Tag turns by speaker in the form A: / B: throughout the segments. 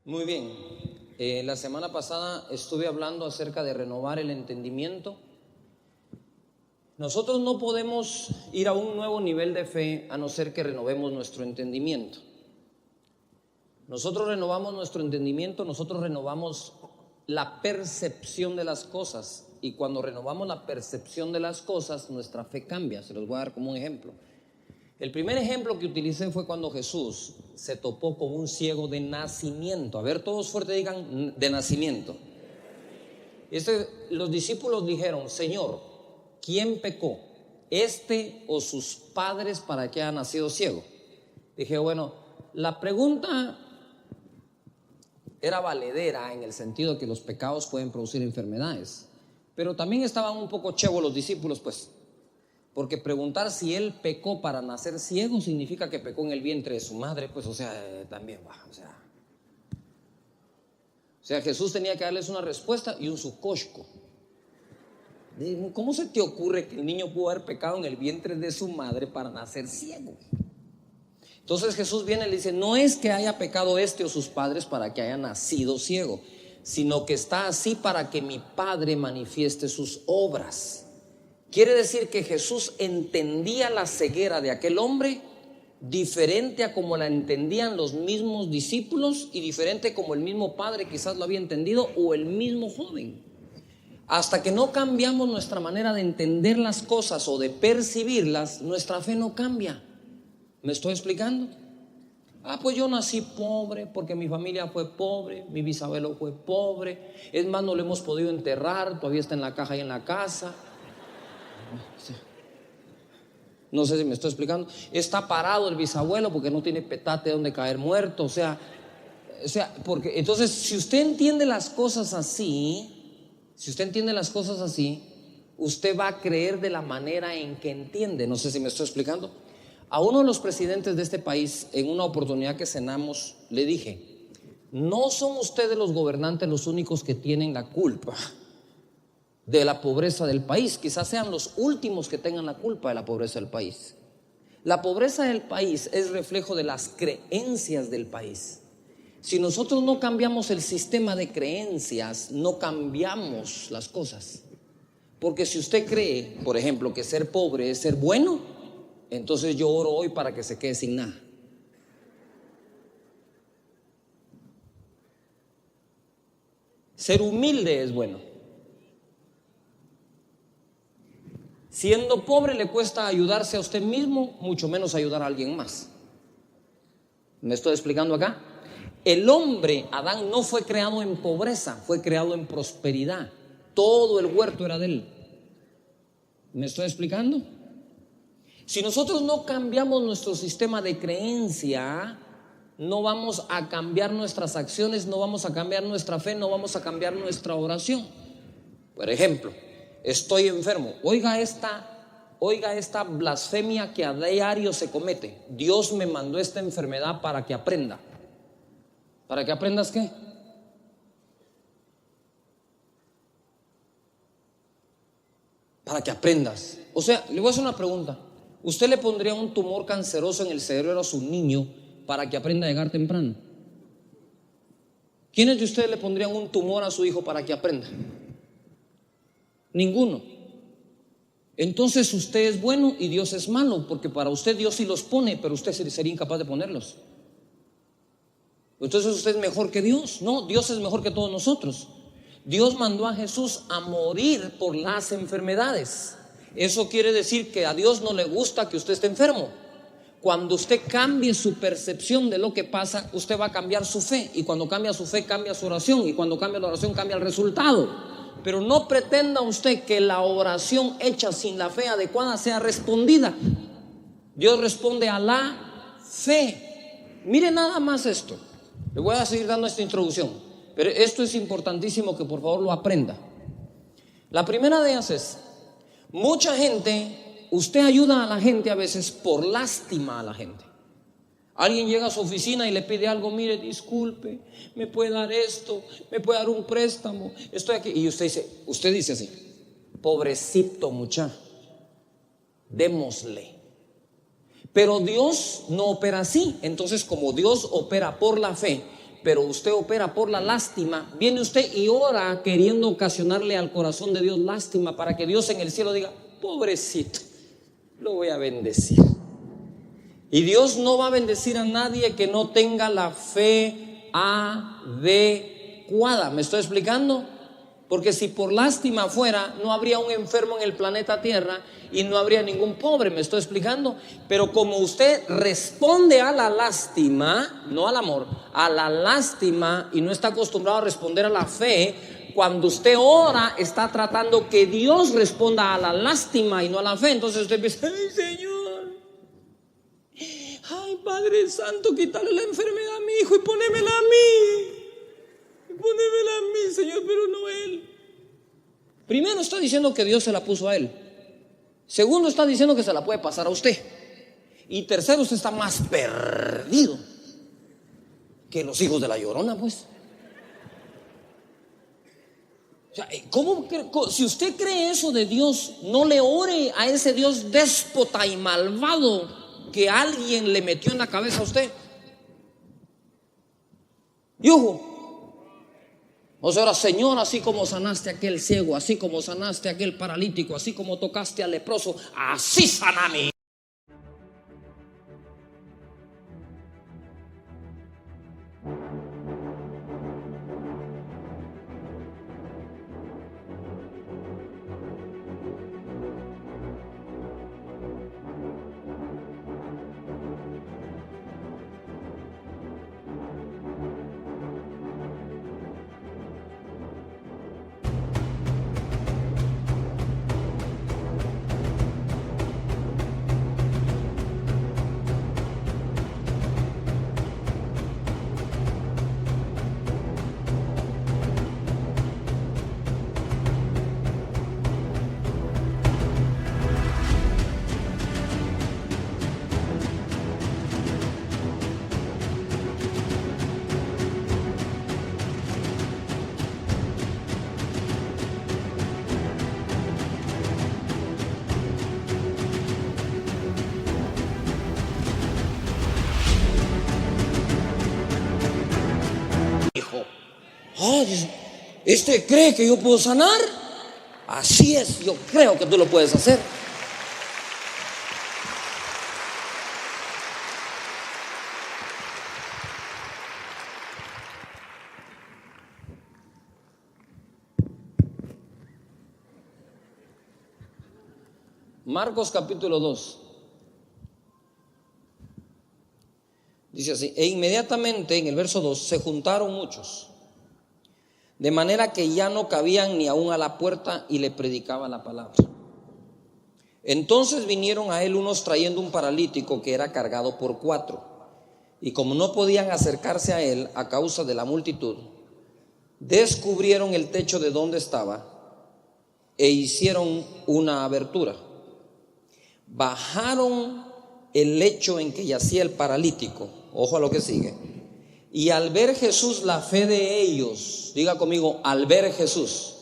A: Muy bien, la semana pasada estuve hablando acerca de renovar el entendimiento. Nosotros no podemos ir a un nuevo nivel de fe a no ser que renovemos nuestro entendimiento. Nosotros renovamos nuestro entendimiento, nosotros renovamos la percepción de las cosas, y cuando renovamos la percepción de las cosas, nuestra fe cambia. Se los voy a dar como un ejemplo. El primer ejemplo que utilicé fue cuando Jesús se topó con un ciego de nacimiento. A ver, todos fuerte digan: de nacimiento. Los discípulos dijeron: Señor, ¿quién pecó, este o sus padres, para que haya nacido ciego? Dije, bueno, la pregunta era valedera en el sentido de que los pecados pueden producir enfermedades, pero también estaban un poco chevos los discípulos, pues, porque preguntar si él pecó para nacer ciego significa que pecó en el vientre de su madre, pues, también va, Jesús tenía que darles una respuesta y un sucoshco. ¿Cómo se te ocurre que el niño pudo haber pecado en el vientre de su madre para nacer ciego? Entonces Jesús viene y le dice: no es que haya pecado este o sus padres para que haya nacido ciego, sino que está así para que mi Padre manifieste sus obras. Quiere decir que Jesús entendía la ceguera de aquel hombre diferente a como la entendían los mismos discípulos, y diferente como el mismo padre quizás lo había entendido, o el mismo joven. Hasta que no cambiamos nuestra manera de entender las cosas o de percibirlas, nuestra fe no cambia. ¿Me estoy explicando? Pues yo nací pobre porque mi familia fue pobre, mi bisabuelo fue pobre, es más, no lo hemos podido enterrar, todavía está en la caja y en la casa. No sé si me estoy explicando. Está parado el bisabuelo porque no tiene petate donde caer muerto. Porque entonces, si usted entiende las cosas así, usted va a creer de la manera en que entiende. No sé si me estoy explicando. A uno de los presidentes de este país, en una oportunidad que cenamos, le dije: no son ustedes los gobernantes los únicos que tienen la culpa de la pobreza del país. Quizás sean los últimos que tengan la culpa de la pobreza del país. La pobreza del país es reflejo de las creencias del país. Si nosotros no cambiamos el sistema de creencias, no cambiamos las cosas. Porque si usted cree, por ejemplo, que ser pobre es ser bueno, entonces yo oro hoy para que se quede sin nada. Ser humilde es bueno. Siendo pobre le cuesta ayudarse a usted mismo, mucho menos ayudar a alguien más. ¿Me estoy explicando acá? El hombre, Adán, no fue creado en pobreza, fue creado en prosperidad. Todo el huerto era de él. ¿Me estoy explicando? Si nosotros no cambiamos nuestro sistema de creencia, no vamos a cambiar nuestras acciones, no vamos a cambiar nuestra fe, no vamos a cambiar nuestra oración. Por ejemplo, estoy enfermo. Oiga esta blasfemia que a diario se comete: Dios me mandó esta enfermedad para que aprenda. ¿Para que aprendas qué? Para que aprendas. Le voy a hacer una pregunta. ¿Usted le pondría un tumor canceroso en el cerebro a su niño para que aprenda a llegar temprano? ¿Quiénes de ustedes le pondrían un tumor a su hijo para que aprenda? Ninguno. Entonces usted es bueno y Dios es malo, porque para usted Dios sí los pone, pero usted sería incapaz de ponerlos. Entonces usted es mejor que Dios. No, Dios es mejor que todos nosotros. Dios mandó a Jesús a morir por las enfermedades. Eso quiere decir que a Dios no le gusta que usted esté enfermo. Cuando usted cambie su percepción de lo que pasa, usted va a cambiar su fe, y cuando cambia su fe, cambia su oración, y cuando cambia la oración, cambia el resultado. Pero no pretenda usted que la oración hecha sin la fe adecuada sea respondida. Dios responde a la fe. Mire nada más esto. Le voy a seguir dando esta introducción, pero esto es importantísimo que por favor lo aprenda. La primera de ellas es: mucha gente, usted ayuda a la gente a veces por lástima a la gente. Alguien llega a su oficina y le pide algo: mire, disculpe, me puede dar esto, me puede dar un préstamo, estoy aquí. Y usted dice así: pobrecito muchacho, démosle. Pero Dios no opera así. Entonces, como Dios opera por la fe, pero usted opera por la lástima, viene usted y ora queriendo ocasionarle al corazón de Dios lástima para que Dios en el cielo diga: pobrecito, lo voy a bendecir. Y Dios no va a bendecir a nadie que no tenga la fe adecuada. ¿Me estoy explicando? Porque si por lástima fuera, no habría un enfermo en el planeta Tierra y no habría ningún pobre. ¿Me estoy explicando? Pero como usted responde a la lástima, no al amor, a la lástima, y no está acostumbrado a responder a la fe, cuando usted ora está tratando que Dios responda a la lástima y no a la fe. Entonces usted empieza: ay, Señor, ay, Padre Santo, quítale la enfermedad a mi hijo y ponémela a mí. Ponémela a mí, Señor, pero no a él. Primero está diciendo que Dios se la puso a él. Segundo está diciendo que se la puede pasar a usted. Y tercero, usted está más perdido que los hijos de la Llorona, pues. O sea, si usted cree eso de Dios, no le ore a ese Dios déspota y malvado que alguien le metió en la cabeza a usted. Y ojo, o sea, ahora, Señor, así como sanaste a aquel ciego, así como sanaste a aquel paralítico, así como tocaste al leproso, así sana a mí. ¿Este cree que yo puedo sanar? Así es, yo creo que tú lo puedes hacer. Marcos capítulo 2. Dice así: e inmediatamente, en el verso 2, se juntaron muchos, de manera que ya no cabían ni aún a la puerta, y le predicaba la palabra. Entonces vinieron a él unos trayendo un paralítico que era cargado por 4, y como no podían acercarse a él a causa de la multitud, descubrieron el techo de donde estaba e hicieron una abertura. Bajaron el lecho en que yacía el paralítico. Ojo a lo que sigue. Y al ver Jesús la fe de ellos, diga conmigo: al ver Jesús.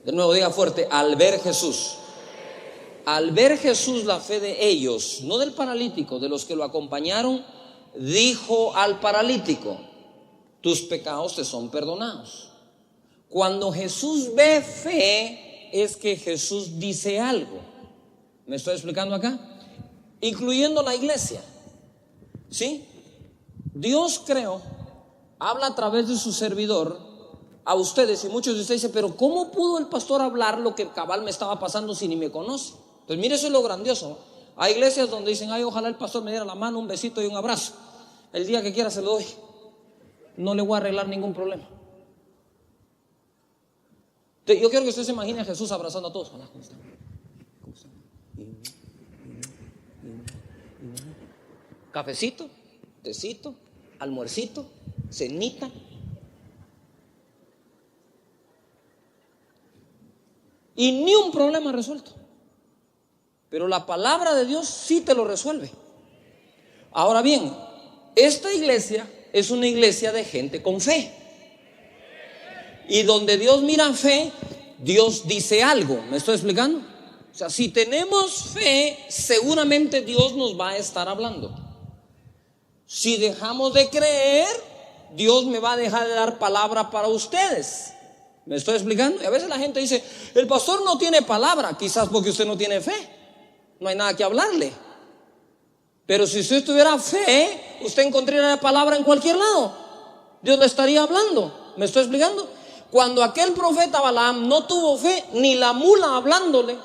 A: De nuevo, diga fuerte: al ver Jesús. Al ver Jesús la fe de ellos, no del paralítico, de los que lo acompañaron, dijo al paralítico: tus pecados te son perdonados. Cuando Jesús ve fe, es que Jesús dice algo. ¿Me estoy explicando acá? Incluyendo la iglesia. ¿Sí? Dios, creo, habla a través de su servidor a ustedes, y muchos de ustedes dicen: pero ¿cómo pudo el pastor hablar lo que cabal me estaba pasando si ni me conoce? Pues mire, eso es lo grandioso. Hay iglesias donde dicen: ay, ojalá el pastor me diera la mano, un besito y un abrazo. El día que quiera se lo doy. No le voy a arreglar ningún problema. Yo quiero que usted se imagine a Jesús abrazando a todos. Hola, ¿cómo están? ¿Cómo están? Cafecito, tecito, almuercito, cenita. Y ni un problema resuelto. Pero la palabra de Dios sí te lo resuelve. Ahora bien, esta iglesia es una iglesia de gente con fe. Y donde Dios mira fe, Dios dice algo. ¿Me estoy explicando? O sea, si tenemos fe, seguramente Dios nos va a estar hablando. Si dejamos de creer, Dios me va a dejar de dar palabra para ustedes. ¿Me estoy explicando? Y a veces la gente dice, el pastor no tiene palabra. Quizás porque usted no tiene fe, no hay nada que hablarle. Pero si usted tuviera fe, usted encontraría la palabra en cualquier lado. Dios le estaría hablando. ¿Me estoy explicando? Cuando aquel profeta Balaam no tuvo fe, ni la mula hablándole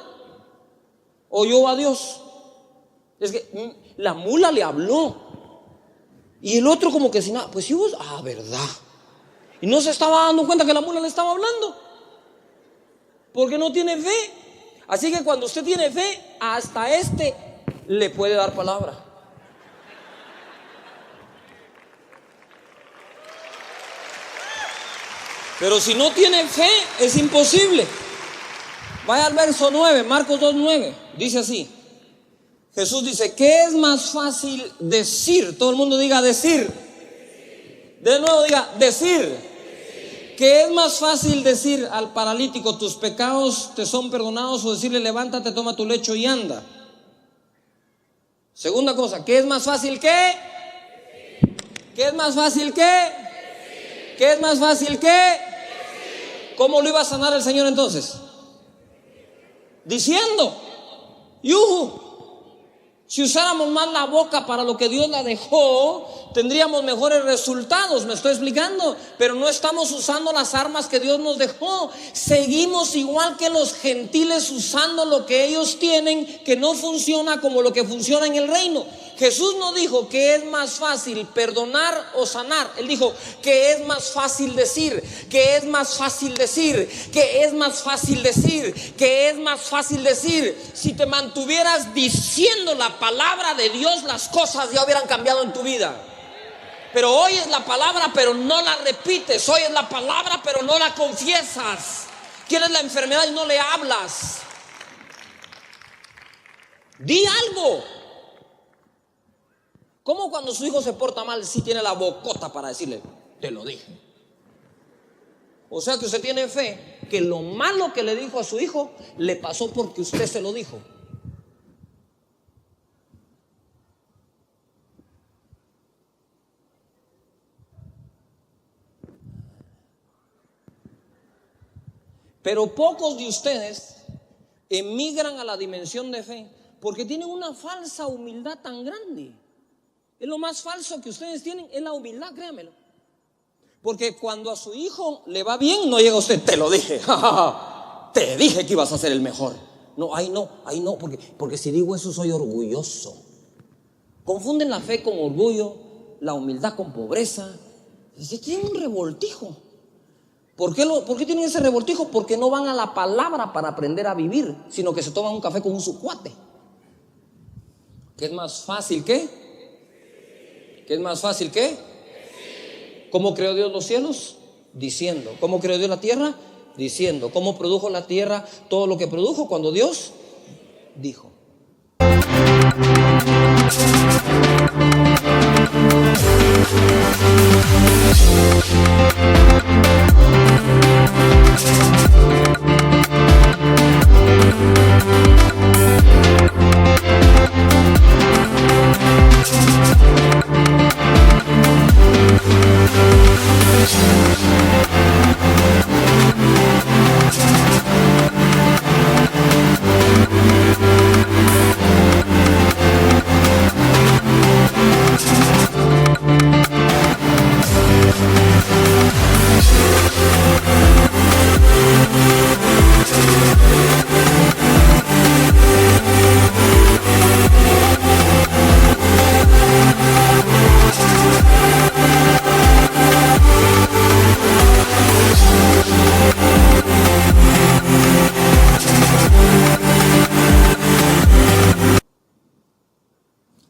A: oyó a Dios. Es que la mula le habló y el otro como que sin nada, pues sí vos, verdad. Y no se estaba dando cuenta que la mula le estaba hablando, porque no tiene fe. Así que cuando usted tiene fe, hasta le puede dar palabra. Pero si no tiene fe, es imposible. Vaya al verso 9, Marcos 2:9. Dice así. Jesús dice, ¿qué es más fácil decir? Todo el mundo diga decir. De nuevo diga decir. ¿Qué es más fácil decir al paralítico, tus pecados te son perdonados, o decirle, levántate, toma tu lecho y anda? Segunda cosa, ¿qué es más fácil que? ¿Qué es más fácil que? ¿Qué es más fácil que? ¿Cómo lo iba a sanar el Señor entonces? Diciendo. ¡Yuhu! Si usáramos más la boca para lo que Dios la dejó, tendríamos mejores resultados. ¿Me estoy explicando? Pero no estamos usando las armas que Dios nos dejó. Seguimos igual que los gentiles, usando lo que ellos tienen, que no funciona como lo que funciona en el reino. Jesús no dijo que es más fácil perdonar o sanar. Él dijo que es más fácil decir, que es más fácil decir, que es más fácil decir, que es más fácil decir. Si te mantuvieras diciendo la palabra de Dios, las cosas ya hubieran cambiado en tu vida. Pero oyes la palabra pero no la repites, oyes la palabra pero no la confiesas. Quieres la enfermedad y no le hablas. Di algo. ¿Cómo cuando su hijo se porta mal sí tiene la bocota para decirle, te lo dije? O sea que usted tiene fe que lo malo que le dijo a su hijo le pasó porque usted se lo dijo. Pero pocos de ustedes emigran a la dimensión de fe porque tienen una falsa humildad tan grande. Es lo más falso que ustedes tienen, es la humildad, créanmelo. Porque cuando a su hijo le va bien, no llega usted, te lo dije, te dije que ibas a ser el mejor. No, ahí no, porque si digo eso soy orgulloso. Confunden la fe con orgullo, la humildad con pobreza. Y tienen un revoltijo. ¿Por qué tienen ese revoltijo? Porque no van a la palabra para aprender a vivir, sino que se toman un café con un cuate. ¿Qué es más fácil que? ¿Qué es más fácil que? ¿Cómo creó Dios los cielos? Diciendo. ¿Cómo creó Dios la tierra? Diciendo. ¿Cómo produjo la tierra todo lo que produjo? Cuando Dios dijo.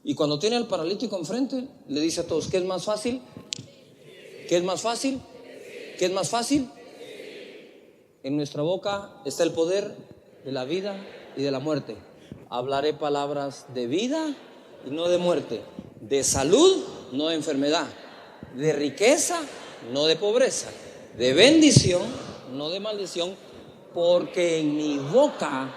A: Y cuando tiene al paralítico enfrente, le dice a todos, ¿qué es más fácil? ¿Qué es más fácil? ¿Qué es más fácil? En nuestra boca está el poder de la vida y de la muerte. Hablaré palabras de vida y no de muerte, de salud, no de enfermedad, de riqueza, no de pobreza, de bendición, no de maldición, porque en mi boca